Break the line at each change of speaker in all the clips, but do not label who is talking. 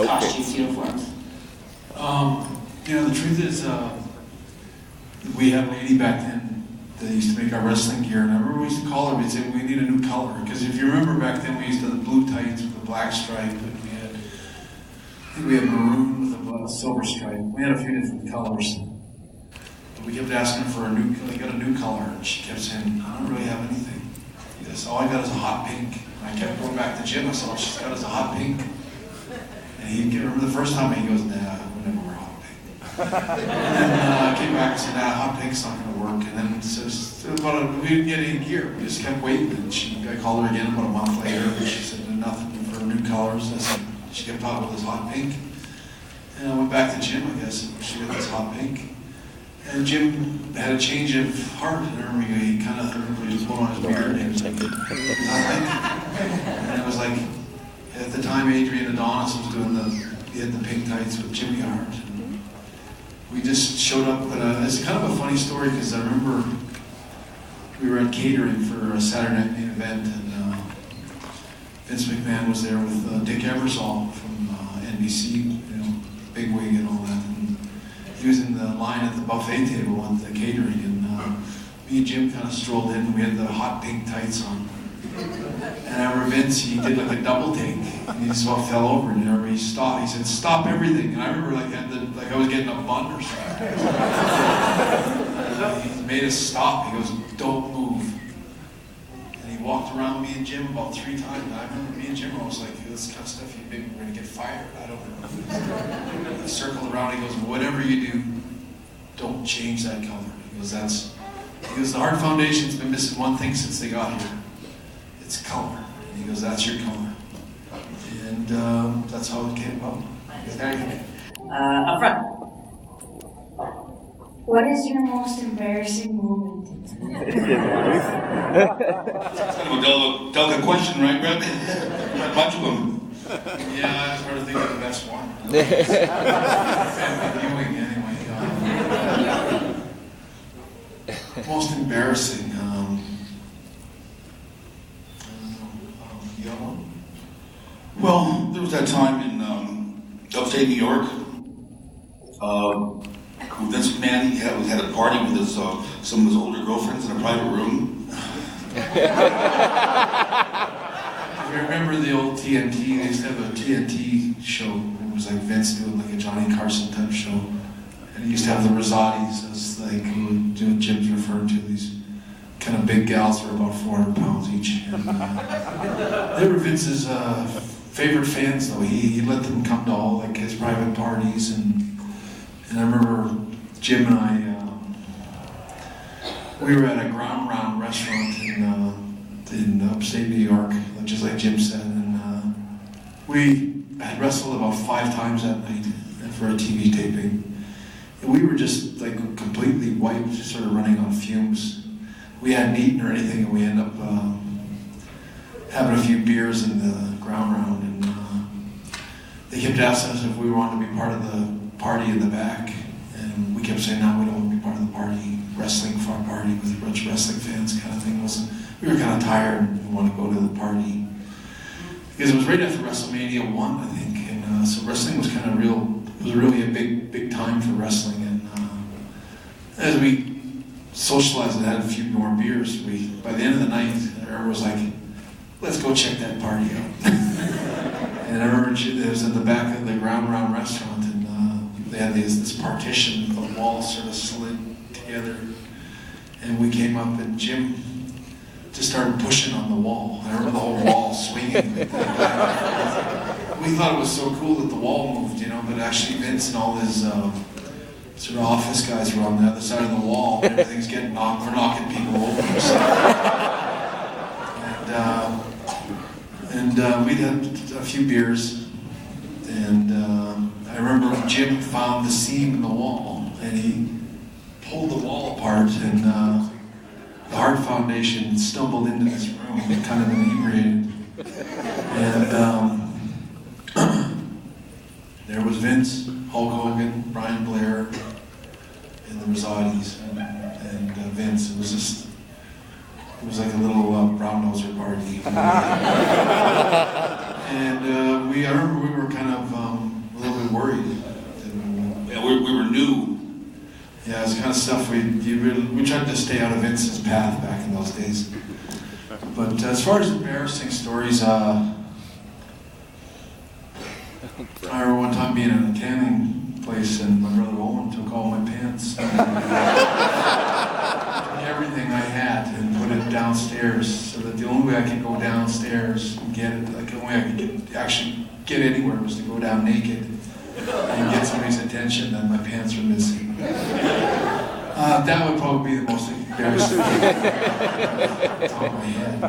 costumes, uniforms?
The truth is, we had a lady back then that used to make our wrestling gear, and I remember we used to call her, we'd say, we need a new color, because if you remember back then, we used to have the blue tights with the black stripe, and we had maroon with a silver stripe. We had a few different colors. But we kept asking her for a new color, and she kept saying, I don't really have anything. He goes, all I got is a hot pink. And I kept going back to Jim, I said, all she's got is a hot pink. And he remember the first time, he goes, nah, we'll never wear hot pink. And then I came back and said, nah, hot pink's not going to work. And then we didn't get any gear. We just kept waiting. And I called her again about a month later, and she said, nothing for new colors. I said, she kept talking about this hot pink. And I went back to Jim, I guess, and she got this hot pink. And Jim had a change of heart. I remember he kind of just put on his beard, and he was like, hot pink. And it was like, at the time, Adrian Adonis was doing he had the pink tights with Jimmy Hart. And we just showed up, it's kind of a funny story, because I remember we were at catering for a Saturday night main event, and Vince McMahon was there with Dick Ebersol from NBC, big wig and all that. And he was in the line at the buffet table at the catering, and me and Jim kind of strolled in, and we had the hot pink tights on. And I remember Vince, he did like a double take, and he just about fell over, and he stopped. He said, "Stop everything!" And I remember like I was getting a bun or something. He made us stop. He goes, "Don't move." And he walked around me and Jim about 3 times. And I remember me and Jim, I was like, "This kind of stuff, you think we're gonna get fired? I don't know." He circled around. He goes, "Whatever you do, don't change that color." He goes, the Hart Foundation's been missing one thing since they got here. It's color. And he goes, "That's your color." And that's how it came about.
Up front.
What is your most embarrassing moment?
That's kind of a delicate question, right, Bret? A bunch of them.
Yeah, it's hard to think of the best one. Viewing, anyway. Most embarrassing.
Well, there was that time in upstate New York. Vince McMahon, he had a party with some of his older girlfriends in a private room.
If you remember the old TNT, they used to have a TNT show. It was like Vince doing like a Johnny Carson type show. And he used to have the Rosattis, as like what Jim's referring to, these kind of big gals that were about 400 pounds each. And, they were Vince's favorite fans, though. He let them come to all like his private parties, and I remember Jim and I, we were at a ground round restaurant in upstate New York, just like Jim said, and we had wrestled about 5 times that night for a TV taping. And we were just like completely wiped, just sort of running on fumes. We hadn't eaten or anything, and we ended up having a few beers in the ground round, and they kept asking us if we wanted to be part of the party in the back, and we kept saying, no, we don't want to be part of the party, wrestling fun party with a bunch of wrestling fans kind of thing. We were kind of tired and we wanted to go to the party. Because it was right after WrestleMania 1, I think, and so wrestling was kind of it was really a big time for wrestling, and as we socialized and had a few more beers, by the end of the night, everyone was like, let's go check that party out. And I remember it was in the back of the ground round restaurant, and they had this partition, the wall sort of slid together, and we came up, and Jim just started pushing on the wall. I remember the whole wall swinging. We thought it was so cool that the wall moved, but actually Vince and all his sort of office guys were on the other side of the wall, and everything's getting knocked. We're knocking people over. And we'd had a few beers, and I remember Jim found the seam in the wall, and he pulled the wall apart, and the Hart Foundation stumbled into this room, kind of inebriated. And there was Vince, Hulk Hogan, Brian Blair, and the Rosattis, and Vince. It was like a little brown noser party. And I remember we were kind of
we were new.
Yeah, it's the kind of stuff we tried to stay out of Vince's path back in those days. But as far as embarrassing stories, I remember one time being in a tanning place and my brother Owen took all my pants and everything I had and put it downstairs, so that the only way I could go downstairs and get it, like the only way I could actually get anywhere was to go down naked and get somebody's attention that my pants were missing. That would probably be the most embarrassing thing off the top of my head.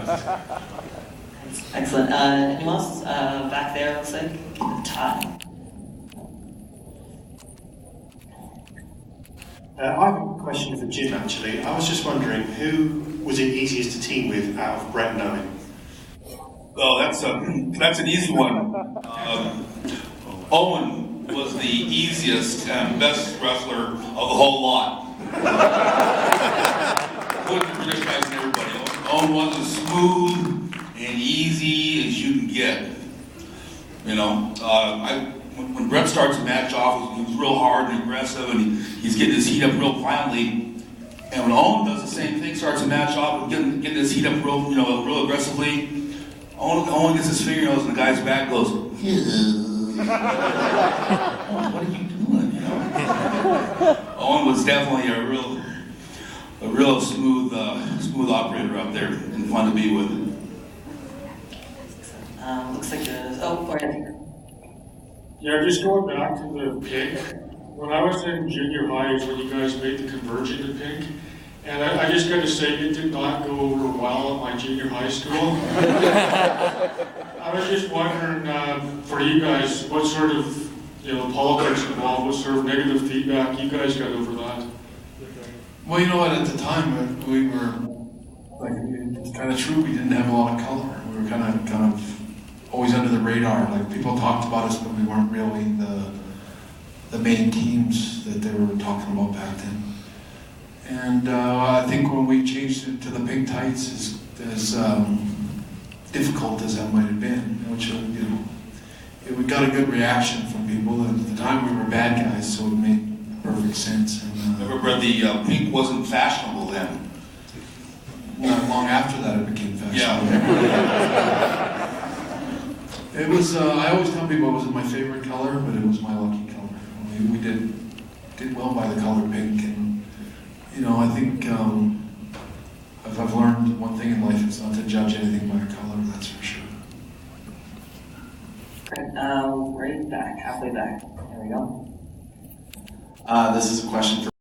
Excellent. Anyone else? Back there, looks like. The tie.
I have a question for Jim, actually. I was just wondering, who was it easiest to team with out of Bret and Owen?
Oh, that's an easy one. Owen was the easiest and best wrestler of the whole lot. Put the British guys and everybody. Owen was as smooth and easy as you can get. You know, when Bret starts a match off, he was real hard and aggressive, and he's getting his heat up real violently. And when Owen does the same thing, starts a match off and getting his heat up real aggressively, Owen gets his fingernails in the guy's back, goes, Owen, what are you doing? You know? Owen was definitely a real smooth operator up there, and fun to be with.
Looks like there's. Oh, go ahead.
Yeah, just going back to the pink. When I was in junior high is when you guys made the conversion to pink. And I just got to say, it did not go over well at my junior high school. I was just wondering, for you guys, what sort of, politics involved, what sort of negative feedback you guys got over that?
Well, you know what, at the time, we were, like, it's kind of true, we didn't have a lot of color. We were kind of always under the radar. Like, people talked about us, but we weren't really the main teams that they were talking about back then. And I think when we changed it to the pink tights, as difficult as that might have been, which, we got a good reaction from people. At the time, we were bad guys, so it made perfect sense. And,
Remember, the pink wasn't fashionable then.
Not long after that, it became fashionable.
Yeah.
It was, I always tell people it wasn't my favorite color, but it was my lucky color. We did well by the color pink, and I think if I've learned one thing in life, it's not to judge anything by a color, that's for sure.
Great. Right back, halfway back. There we go.
This is a question for